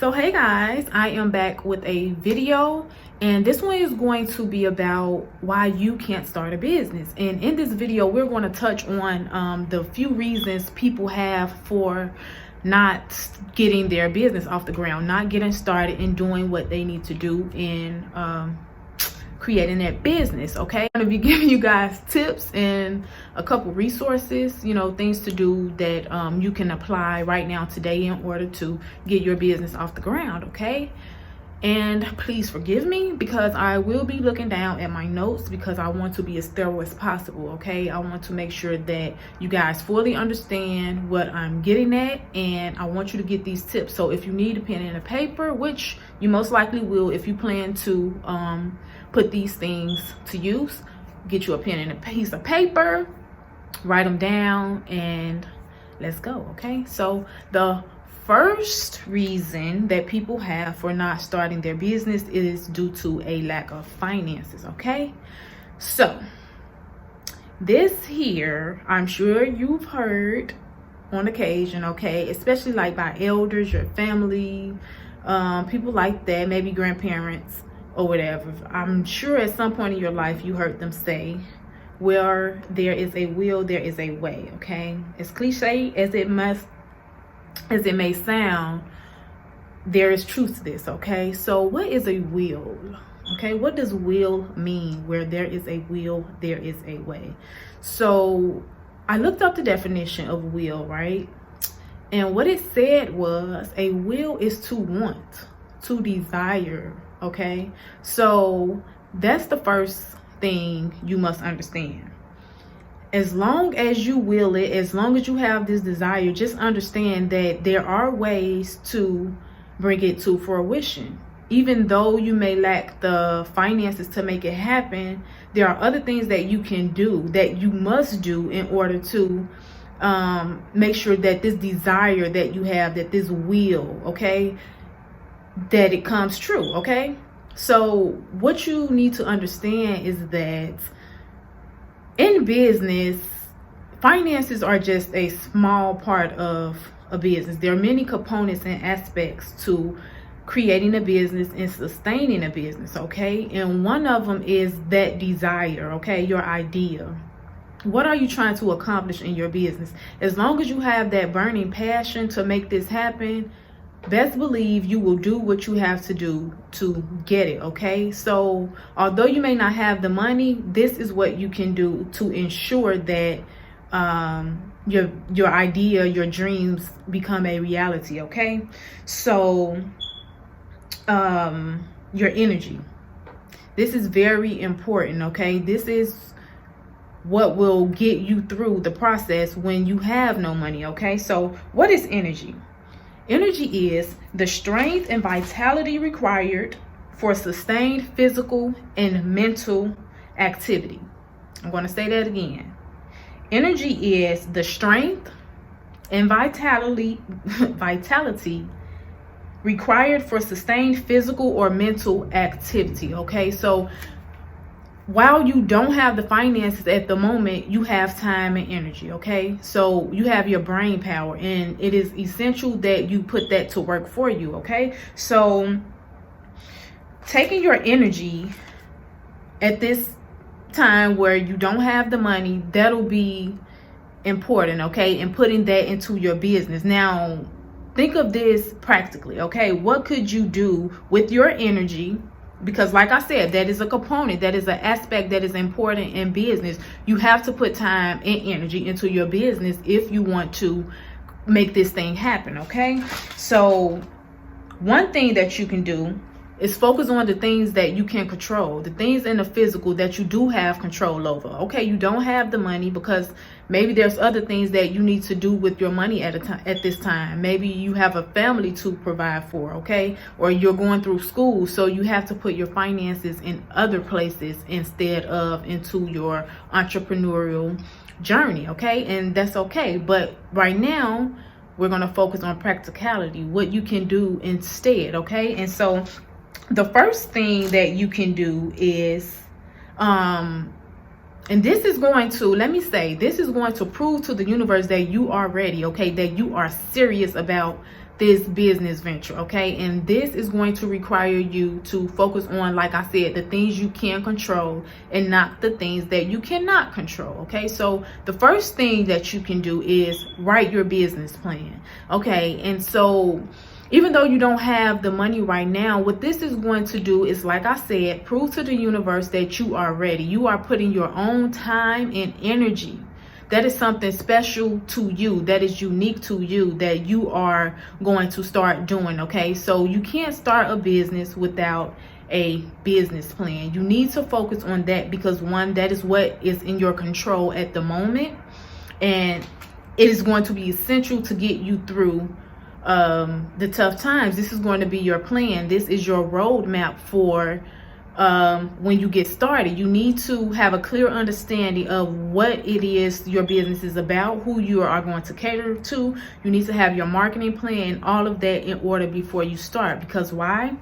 So hey guys, I am back with a video, and this one is going to be about why you can't start a business. And in this video we're going to touch on the few reasons people have for not getting their business off the ground, not getting started and doing what they need to do in creating that business. Okay, I'm going to be giving you guys tips and a couple resources, things to do that you can apply right now today in order to get your business off the ground. Okay, and please forgive me because I will be looking down at my notes because I want to be as thorough as possible. Okay, I want to make sure that you guys fully understand what I'm getting at, and I want you to get these tips. So if you need a pen and a paper, which you most likely will if you plan to put these things to use, get you a pen and a piece of paper, write them down, and let's go. Okay, so the first reason that people have for not starting their business is due to a lack of finances. Okay, so this here, I'm sure you've heard on occasion, okay, especially like by elders, your family, people like that, maybe grandparents or whatever. I'm sure at some point in your life you heard them say, where there is a will, there is a way. Okay, as cliche as it may sound, there is truth to this. Okay, so what is a will? Okay, what does will mean? Where there is a will, there is a way. So I looked up the definition of will, right? And what it said was a will is to want, to desire. Okay, so that's the first thing you must understand. As long as you will it, as long as you have this desire, just understand that there are ways to bring it to fruition. Even though you may lack the finances to make it happen, there are other things that you can do, that you must do in order to make sure that this desire that you have, that this will, okay, that it comes true. Okay, so what you need to understand is that in business, finances are just a small part of a business. There are many components and aspects to creating a business and sustaining a business. Okay, and one of them is that desire. Okay, your idea. What are you trying to accomplish in your business? As long as you have that burning passion to make this happen, best believe you will do what you have to do to get it. Okay, so although you may not have the money, this is what you can do to ensure that your idea, your dreams become a reality. Okay, so your energy, this is very important. Okay, this is what will get you through the process when you have no money. Okay, so what is energy? Energy is the strength and vitality required for sustained physical and mental activity. I'm going to say that again. Energy is the strength and vitality required for sustained physical or mental activity. Okay, so while you don't have the finances at the moment, you have time and energy. Okay, so you have your brain power, and it is essential that you put that to work for you. Okay, so taking your energy at this time where you don't have the money, that'll be important. Okay, and putting that into your business. Now think of this practically. Okay, what could you do with your energy? Because like I said, that is a component, that is an aspect that is important in business. You have to put time and energy into your business if you want to make this thing happen. Okay, so one thing that you can do is focus on the things that you can control, the things in the physical that you do have control over. Okay, you don't have the money because maybe there's other things that you need to do with your money at this time. Maybe you have a family to provide for, okay, or you're going through school, so you have to put your finances in other places instead of into your entrepreneurial journey. Okay, and that's okay, but right now we're going to focus on practicality, what you can do instead. Okay, and so the first thing that you can do is and this is going to, let me say, this is going to prove to the universe that you are ready. Okay, that you are serious about this business venture, okay? And this is going to require you to focus on, like I said, the things you can control and not the things that you cannot control, okay? So the first thing that you can do is write your business plan, okay? And so even though you don't have the money right now, what this is going to do is, like I said, prove to the universe that you are ready. You are putting your own time and energy. That is something special to you, that is unique to you, that you are going to start doing, okay? So you can't start a business without a business plan. You need to focus on that because, one, that is what is in your control at the moment, and it is going to be essential to get you through the tough times. This is going to be your plan. This is your roadmap for when you get started. You need to have a clear understanding of what it is your business is about, who you are going to cater to. You need to have your marketing plan, all of that in order before you start. Because why?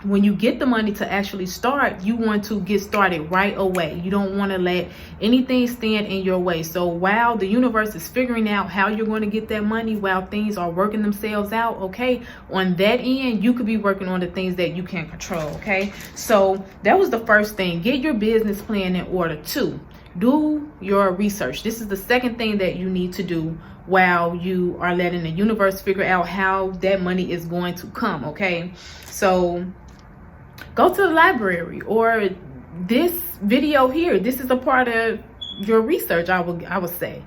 When you get the money to actually start, you want to get started right away. You don't want to let anything stand in your way. So while the universe is figuring out how you're going to get that money, while things are working themselves out, okay, on that end, you could be working on the things that you can control, okay? So that was the first thing. Get your business plan in order. 2, do your research. This is the second thing that you need to do while you are letting the universe figure out how that money is going to come, okay? So go to the library, or this video here. This is a part of your research, I would say,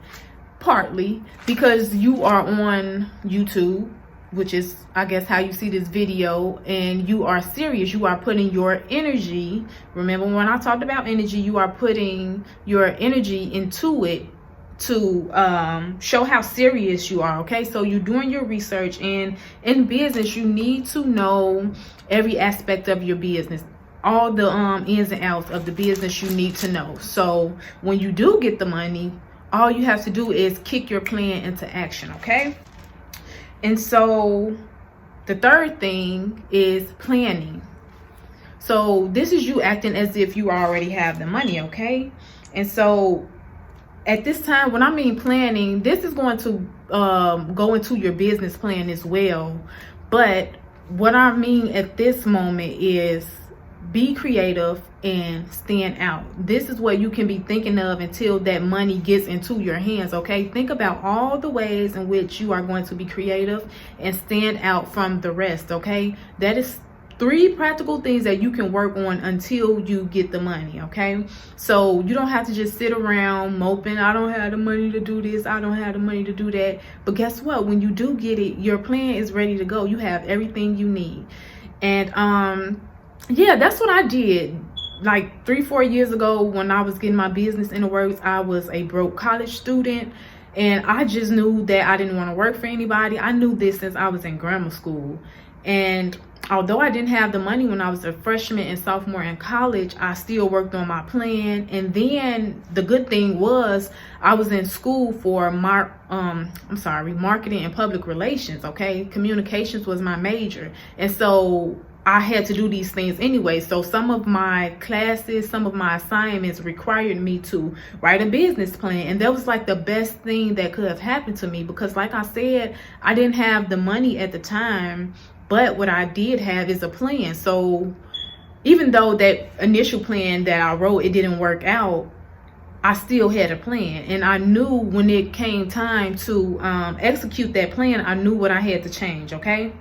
partly because you are on YouTube, which is, I guess, how you see this video, and you are serious. You are putting your energy. Remember when I talked about energy, you are putting your energy into it to show how serious you are, okay? So you're doing your research, and in business you need to know every aspect of your business, all the ins and outs of the business you need to know. So when you do get the money, all you have to do is kick your plan into action, okay? And so the third thing is planning. So this is you acting as if you already have the money, okay? And so at this time, when I mean planning, this is going to go into your business plan as well. But what I mean at this moment is be creative and stand out. This is what you can be thinking of until that money gets into your hands, okay? Think about all the ways in which you are going to be creative and stand out from the rest, okay? That is 3 practical things that you can work on until you get the money, okay? So you don't have to just sit around moping, I don't have the money to do this, I don't have the money to do that. But guess what? When you do get it, your plan is ready to go. You have everything you need. And yeah, that's what I did. Like 3-4 years ago, when I was getting my business in the works, I was a broke college student, and I just knew that I didn't want to work for anybody. I knew this since I was in grammar school. And although I didn't have the money when I was a freshman and sophomore in college, I still worked on my plan. And then the good thing was I was in school for marketing and public relations, okay? Communications was my major. And so I had to do these things anyway. So some of my classes, some of my assignments required me to write a business plan. And that was like the best thing that could have happened to me, because like I said, I didn't have the money at the time, but what I did have is a plan. So even though that initial plan that I wrote, it didn't work out, I still had a plan. And I knew when it came time to execute that plan, I knew what I had to change, okay?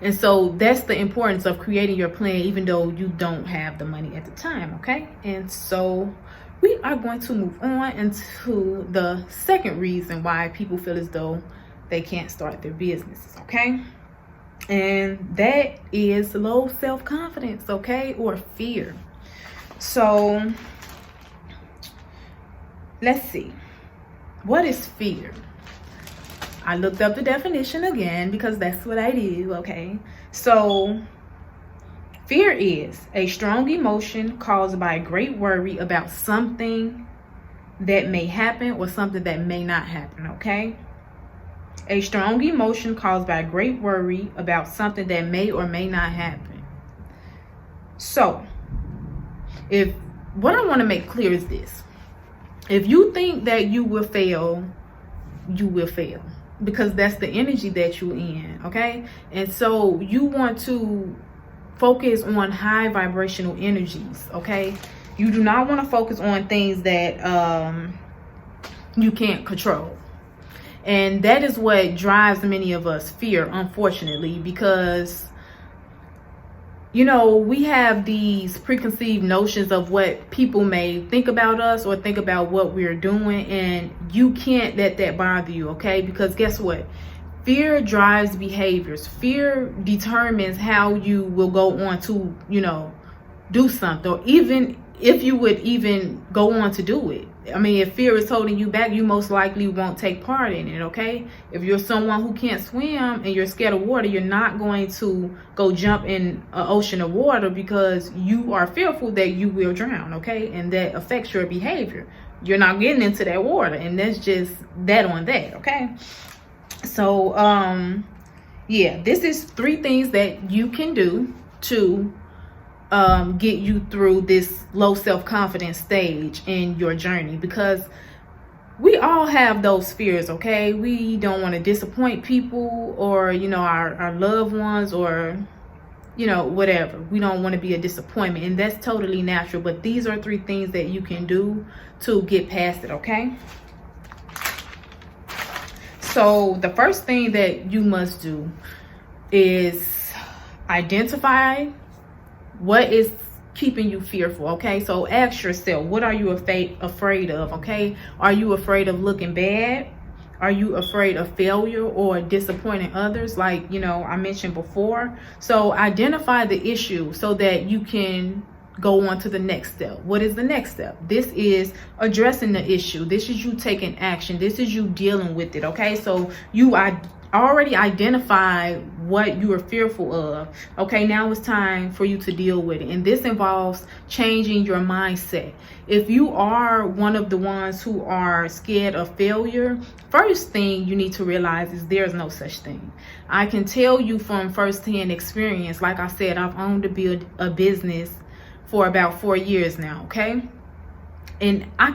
And so that's the importance of creating your plan, even though you don't have the money at the time, okay? And so we are going to move on into the second reason why people feel as though they can't start their businesses, okay? And that is low self-confidence, okay? Or fear. So let's see. What is fear? I looked up the definition again because that's what I do, okay? So fear is a strong emotion caused by great worry about something that may happen or something that may not happen, okay? A strong emotion caused by great worry about something that may or may not happen. So, what I want to make clear is this. If you think that you will fail, you will fail. because that's the energy that you're in, okay? And so you want to focus on high vibrational energies, okay? You do not want to focus on things that you can't control. And that is what drives many of us, fear, unfortunately, because we have these preconceived notions of what people may think about us or think about what we're doing, and you can't let that bother you, okay? Because guess what? Fear drives behaviors. Fear determines how you will go on to, do something, or even if you would even go on to do it. I mean, if fear is holding you back, you most likely won't take part in it, okay? If you're someone who can't swim and you're scared of water, you're not going to go jump in an ocean of water because you are fearful that you will drown, okay? And that affects your behavior. You're not getting into that water, and that's just that on that, okay? So, yeah, this is 3 things that you can do to get you through this low self-confidence stage in your journey, because we all have those fears, okay? We don't want to disappoint people or our loved ones, or whatever. We don't want to be a disappointment, and that's totally natural. But these are 3 things that you can do to get past it, okay? So the first thing that you must do is identify what is keeping you fearful, okay? So ask yourself, what are you afraid of, okay? Are you afraid of looking bad? Are you afraid of failure or disappointing others, like I mentioned before? So identify the issue so that you can go on to the next step. What is the next step? This is addressing the issue. This is you taking action. This is you dealing with it, okay? So you already identify what you are fearful of. Okay, now it's time for you to deal with it. And this involves changing your mindset. If you are one of the ones who are scared of failure, first thing you need to realize is there's no such thing. I can tell you from firsthand experience, like I said, I've owned a business for about 4 years now, okay? And I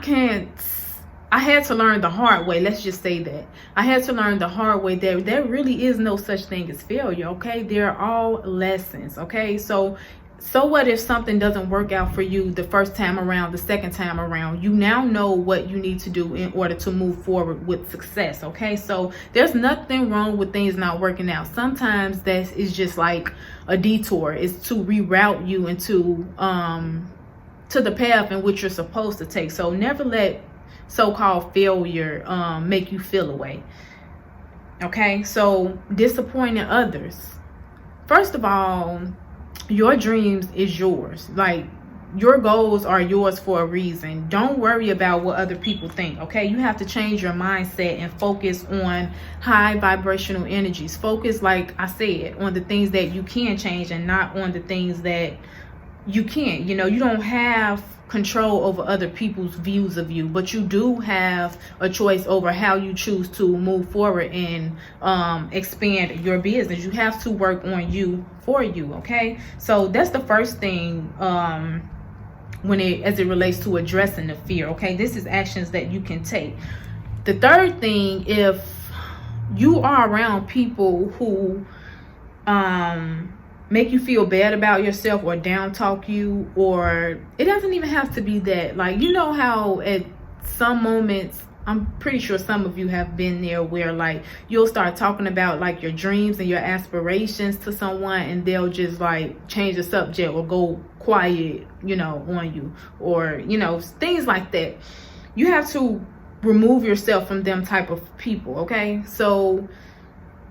had to learn the hard way. Let's just say that. I had to learn the hard way that there really is no such thing as failure, okay? They're all lessons, okay? So what if something doesn't work out for you the first time around, the second time around? You now know what you need to do in order to move forward with success, okay? So there's nothing wrong with things not working out. Sometimes that is just like a detour. It's to reroute you into to the path in which you're supposed to take. So never let so-called failure make you feel away, okay? So disappointing others, first of all, your dreams is yours. Like, your goals are yours for a reason. Don't worry about what other people think, okay? You have to change your mindset and focus on high vibrational energies. Focus, like I said, on the things that you can change and not on the things that you can't. You don't have control over other people's views of you, but you do have a choice over how you choose to move forward and expand your business. You have to work on you for you, okay? So that's the first thing as it relates to addressing the fear, okay? This is actions that you can take. The third thing, if you are around people who make you feel bad about yourself or down talk you, or it doesn't even have to be that. Like, how at some moments, I'm pretty sure some of you have been there, where like you'll start talking about like your dreams and your aspirations to someone, and they'll just like change the subject or go quiet, on you, or things like that. You have to remove yourself from them type of people, okay? So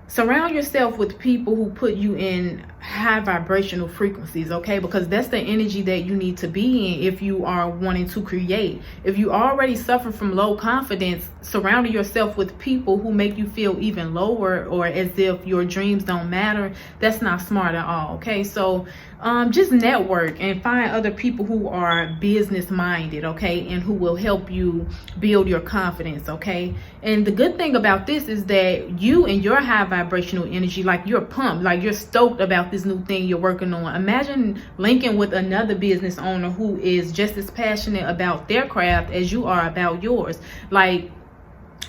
surround yourself with people who put you in high vibrational frequencies, okay? Because that's the energy that you need to be in if you are wanting to create. If you already suffer from low confidence, surrounding yourself with people who make you feel even lower, or as if your dreams don't matter, that's not smart at all, okay? So just network and find other people who are business minded, okay, and who will help you build your confidence, okay? And the good thing about this is that you and your high vibrational energy, like, you're pumped, like you're stoked about this new thing you're working on. Imagine linking with another business owner who is just as passionate about their craft as you are about yours. Like,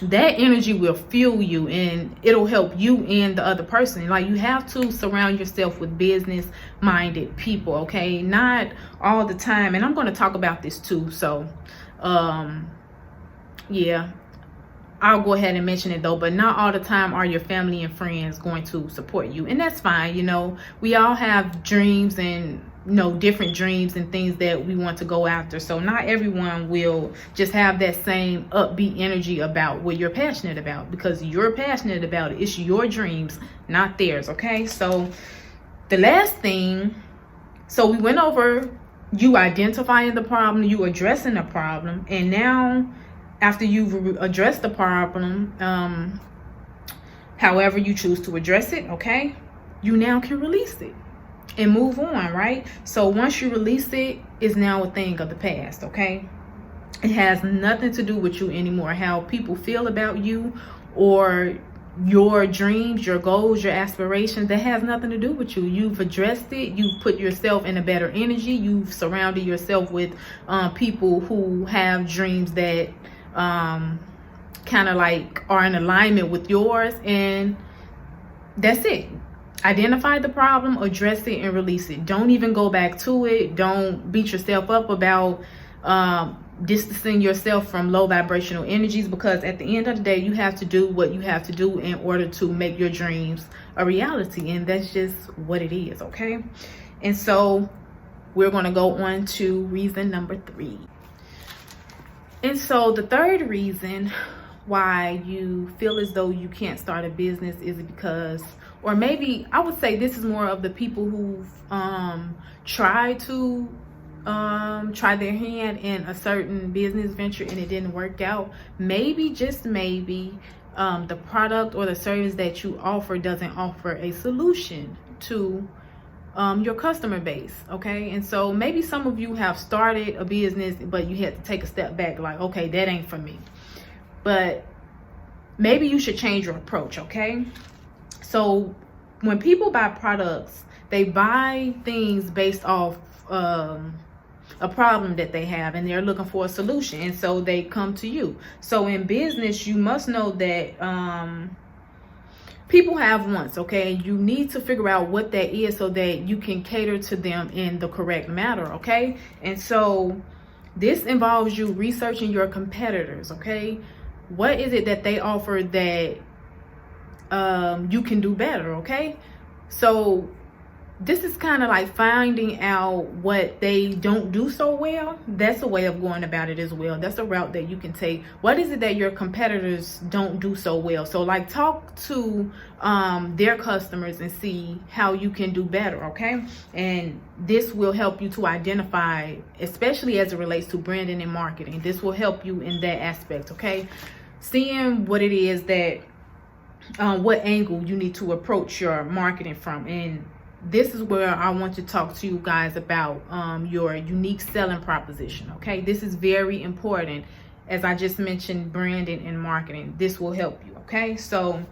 that energy will fuel you, and it'll help you and the other person. Like, you have to surround yourself with business minded people, okay? Not all the time. And I'm going to talk about this too. So yeah, I'll go ahead and mention it though, but not all the time are your family and friends going to support you, and that's fine. You know, we all have dreams and, you know, different dreams and things that we want to go after. So not everyone will just have that same upbeat energy about what you're passionate about, because you're passionate about it. It's your dreams, not theirs, okay? So the last thing, so we went over you identifying the problem, you addressing the problem, and now after you've addressed the problem, however you choose to address it, okay, you now can release it and move on, right? So once you release it, it's now a thing of the past, okay? It has nothing to do with you anymore. How people feel about you or your dreams, your goals, your aspirations, that has nothing to do with you. You've addressed it. You've put yourself in a better energy. You've surrounded yourself with people who have dreams that kind of like are in alignment with yours, and that's it. Identify the problem, address it, and release it. Don't even go back to it. Don't beat yourself up about distancing yourself from low vibrational energies, because at the end of the day, you have to do what you have to do in order to make your dreams a reality, and that's just what it is, okay? And so we're going to go on to reason number 3. And so the third reason why you feel as though you can't start a business is because, or maybe I would say this is more of the people who've tried to try their hand in a certain business venture and it didn't work out. Maybe, just maybe, the product or the service that you offer doesn't offer a solution to your customer base, okay? And so maybe some of you have started a business, but you had to take a step back, like, okay, that ain't for me. But maybe you should change your approach, okay? So when people buy products, they buy things based off a problem that they have, and they're looking for a solution, and so they come to you. So in business, you must know that people have wants, okay? You need to figure out what that is so that you can cater to them in the correct manner, okay? And so this involves you researching your competitors, okay? What is it that they offer that you can do better, okay? So this is kind of like finding out what they don't do so well. That's a way of going about it as well. That's a route that you can take. What is it that your competitors don't do so well? So like, talk to their customers and see how you can do better, okay? And this will help you to identify, especially as it relates to branding and marketing. This will help you in that aspect, okay? Seeing what it is that, what angle you need to approach your marketing from. And this is where I want to talk to you guys about your unique selling proposition, okay? This is very important. As I just mentioned, branding and marketing, this will help you, okay? So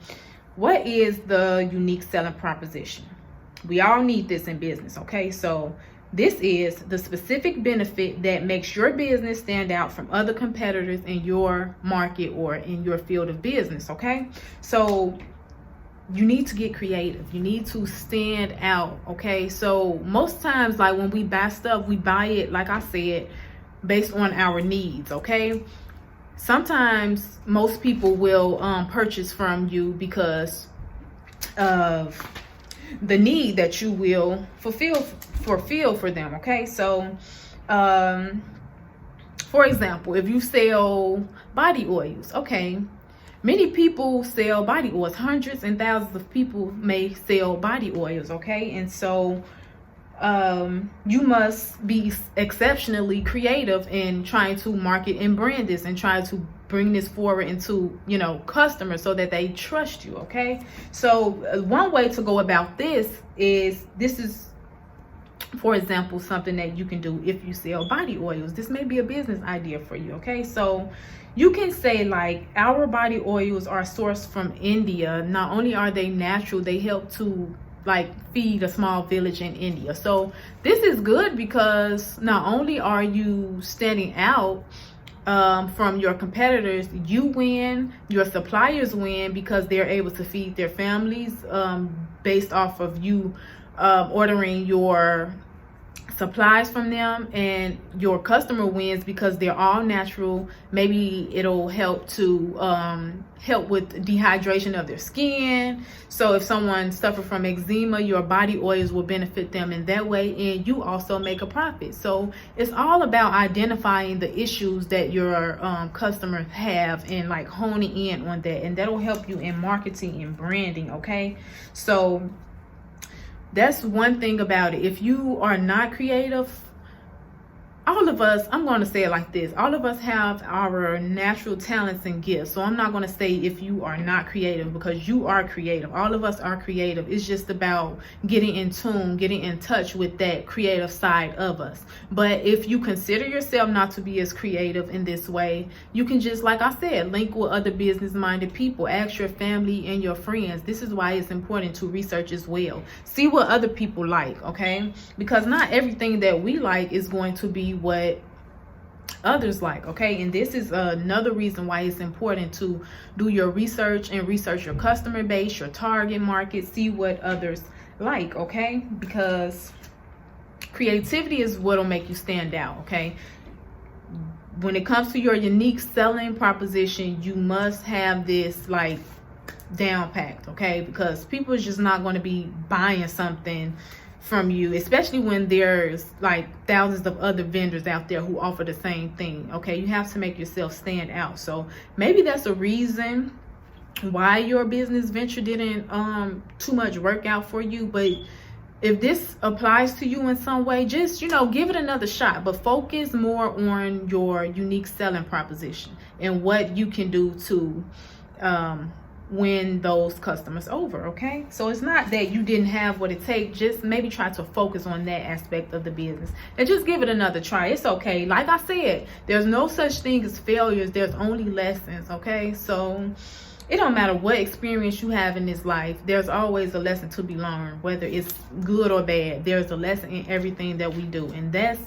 what is the unique selling proposition? We all need this in business, okay? So this is the specific benefit that makes your business stand out from other competitors in your market or in your field of business, okay? So you need to get creative. You need to stand out, okay? So most times, like when we buy stuff, we buy it, like I said, based on our needs, okay? Sometimes most people will purchase from you because of the need that you will fulfill for them, okay? So for example, if you sell body oils, okay, many people sell body oils. Hundreds and thousands of people may sell body oils, okay? And so you must be exceptionally creative in trying to market and brand this and try to bring this forward into, you know, customers so that they trust you, okay? So one way to go about this is, for example, something that you can do if you sell body oils. This may be a business idea for you, okay? So you can say, like, our body oils are sourced from India. Not only are they natural, they help to like feed a small village in India. So this is good because not only are you standing out from your competitors, you win, your suppliers win because they're able to feed their families based off of you ordering your supplies from them, and your customer wins because they're all natural. Maybe it'll help to help with dehydration of their skin. So if someone suffers from eczema, your body oils will benefit them in that way, and you also make a profit. So it's all about identifying the issues that your customers have and like honing in on that, and that'll help you in marketing and branding. Okay, so that's one thing about it. If you are not creative, all of us, I'm going to say it like this, all of us have our natural talents and gifts. So I'm not going to say if you are not creative, because you are creative. All of us are creative. It's just about getting in tune, getting in touch with that creative side of us. But if you consider yourself not to be as creative in this way, you can just, like I said, link with other business-minded people. Ask your family and your friends. This is why it's important to research as well. See what other people like, okay? Because not everything that we like is going to be what others like, okay? And this is another reason why it's important to do your research and research your customer base, your target market, see what others like, okay? Because creativity is what'll make you stand out, okay? When it comes to your unique selling proposition, you must have this like down packed, okay? Because people is just not going to be buying something from you, especially when there's like thousands of other vendors out there who offer the same thing, okay? You have to make yourself stand out. So maybe that's a reason why your business venture didn't too much work out for you. But if this applies to you in some way, just, you know, give it another shot, but focus more on your unique selling proposition and what you can do to win those customers over, okay? So it's not that you didn't have what it takes, just maybe try to focus on that aspect of the business and just give it another try. It's okay. Like I said, there's no such thing as failures, there's only lessons, okay? So it don't matter what experience you have in this life, there's always a lesson to be learned, whether it's good or bad. There's a lesson in everything that we do, and that's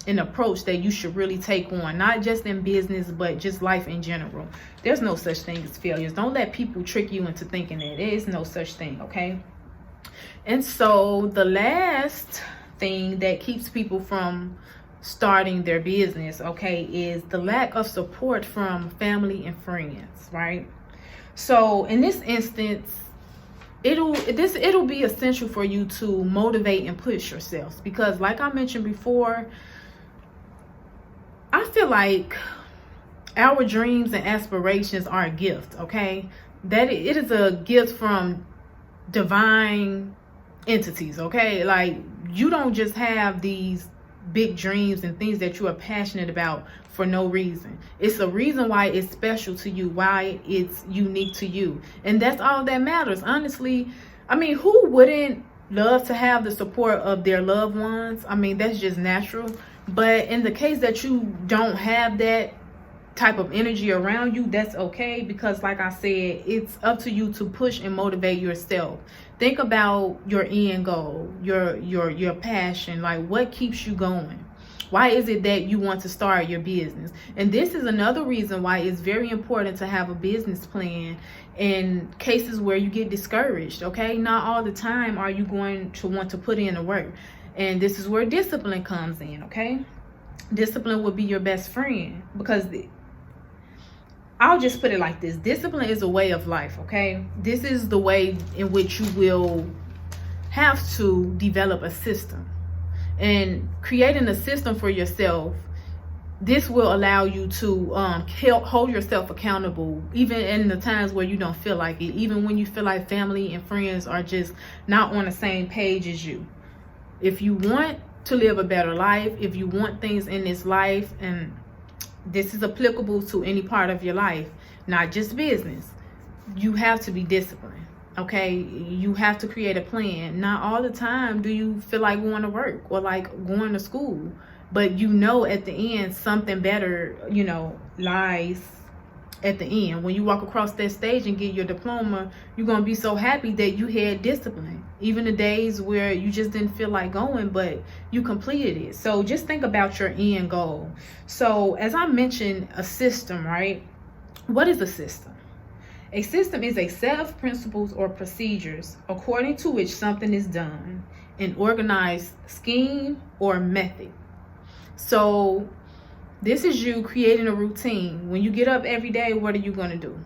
an approach that you should really take on, not just in business, but just life in general. There's no such thing as failures. Don't let people trick you into thinking that. There is no such thing, okay? And so the last thing that keeps people from starting their business, okay, is the lack of support from family and friends, right? So in this instance, it'll be essential for you to motivate and push yourselves, because like I mentioned before, I feel like our dreams and aspirations are a gift, okay? That it is a gift from divine entities, okay? Like, you don't just have these big dreams and things that you are passionate about for no reason. It's a reason why it's special to you, why it's unique to you. And that's all that matters, honestly. I mean, who wouldn't love to have the support of their loved ones? I mean, that's just natural. But in the case that you don't have that type of energy around you, that's okay, because like I said, it's up to you to push and motivate yourself. Think about your end goal, your passion, like what keeps you going. Why is it that you want to start your business? And this is another reason why it's very important to have a business plan in cases where you get discouraged, okay? Not all the time are you going to want to put in the work. And this is where discipline comes in, okay? Discipline will be your best friend, because I'll just put it like this. Discipline is a way of life, okay? This is the way in which you will have to develop a system. And creating a system for yourself, this will allow you to hold yourself accountable, even in the times where you don't feel like it, even when you feel like family and friends are just not on the same page as you. If you want to live a better life, if you want things in this life, and this is applicable to any part of your life, not just business, you have to be disciplined, okay? You have to create a plan. Not all the time do you feel like going to work or like going to school, but you know at the end something better, you know, lies at the end. When you walk across that stage and get your diploma, you're going to be so happy that you had discipline. Even the days where you just didn't feel like going, but you completed it. So just think about your end goal. So as I mentioned, a system, right? What is a system? A system is a set of principles or procedures according to which something is done, an organized scheme or method. So this is you creating a routine. When you get up every day, what are you going to do?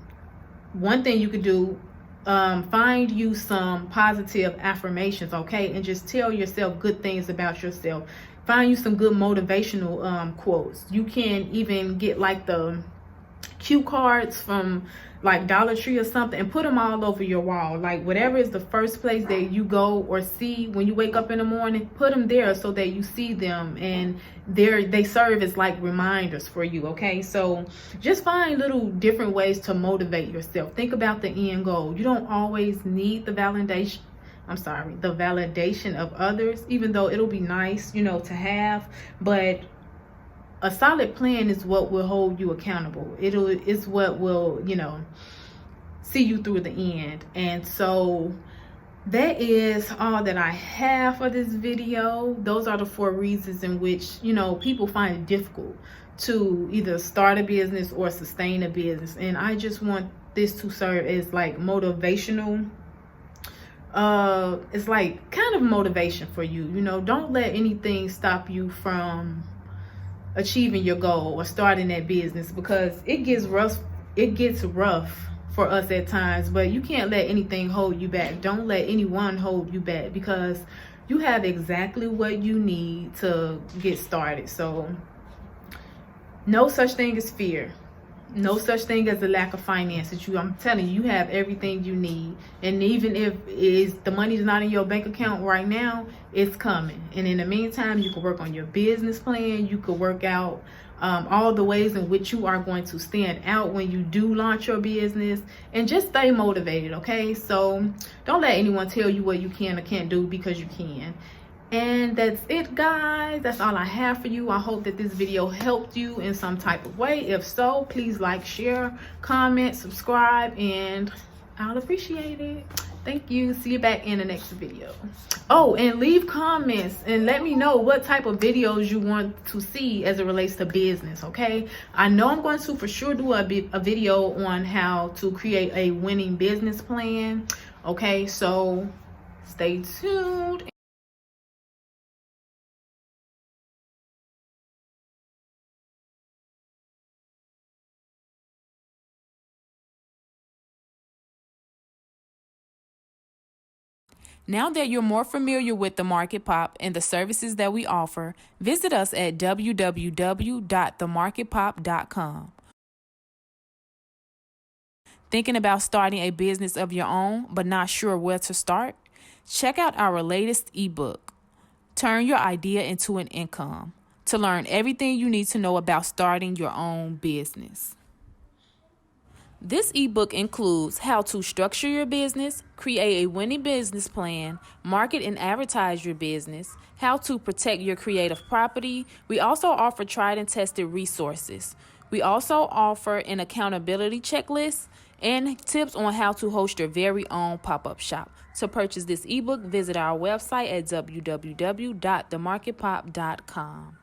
One thing you could do, find you some positive affirmations, okay? And just tell yourself good things about yourself. Find you some good motivational quotes. You can even get like the cue cards from like Dollar Tree or something and put them all over your wall. Like whatever is the first place that you go or see when you wake up in the morning, put them there so that you see them and they serve as like reminders for you, okay? So just find little different ways to motivate yourself. Think about the end goal. You don't always need the validation of others, even though it'll be nice, to have, but a solid plan is what will hold you accountable. It's what will, see you through the end. And so that is all that I have for this video. Those are the 4 reasons in which, people find it difficult to either start a business or sustain a business. And I just want this to serve as like motivational. It's like kind of motivation for you. Don't let anything stop you from achieving your goal or starting that business, because it gets rough for us at times, but you can't let anything hold you back. Don't let anyone hold you back, because you have exactly what you need to get started. So no such thing as fear. No such thing as a lack of finances. I'm telling you, you have everything you need. And even if the money's not in your bank account right now, it's coming. And in the meantime, you can work on your business plan. You could work out all the ways in which you are going to stand out when you do launch your business, and just stay motivated, okay? So don't let anyone tell you what you can or can't do, because you can. And that's it, guys. That's all I have for you. I hope that this video helped you in some type of way. If so, please like, share, comment, subscribe, and I'll appreciate it. Thank you. See you back in the next video. Oh, and leave comments and let me know what type of videos you want to see as it relates to business, okay? I know I'm going to for sure do a video on how to create a winning business plan, okay? So stay tuned. Now that you're more familiar with the Market Pop and the services that we offer, visit us at www.themarketpop.com. Thinking about starting a business of your own but not sure where to start? Check out our latest ebook, Turn Your Idea into an Income, to learn everything you need to know about starting your own business. This ebook includes how to structure your business, create a winning business plan, market and advertise your business, how to protect your creative property. We also offer tried and tested resources. We also offer an accountability checklist and tips on how to host your very own pop-up shop. To purchase this ebook, visit our website at www.themarketpop.com.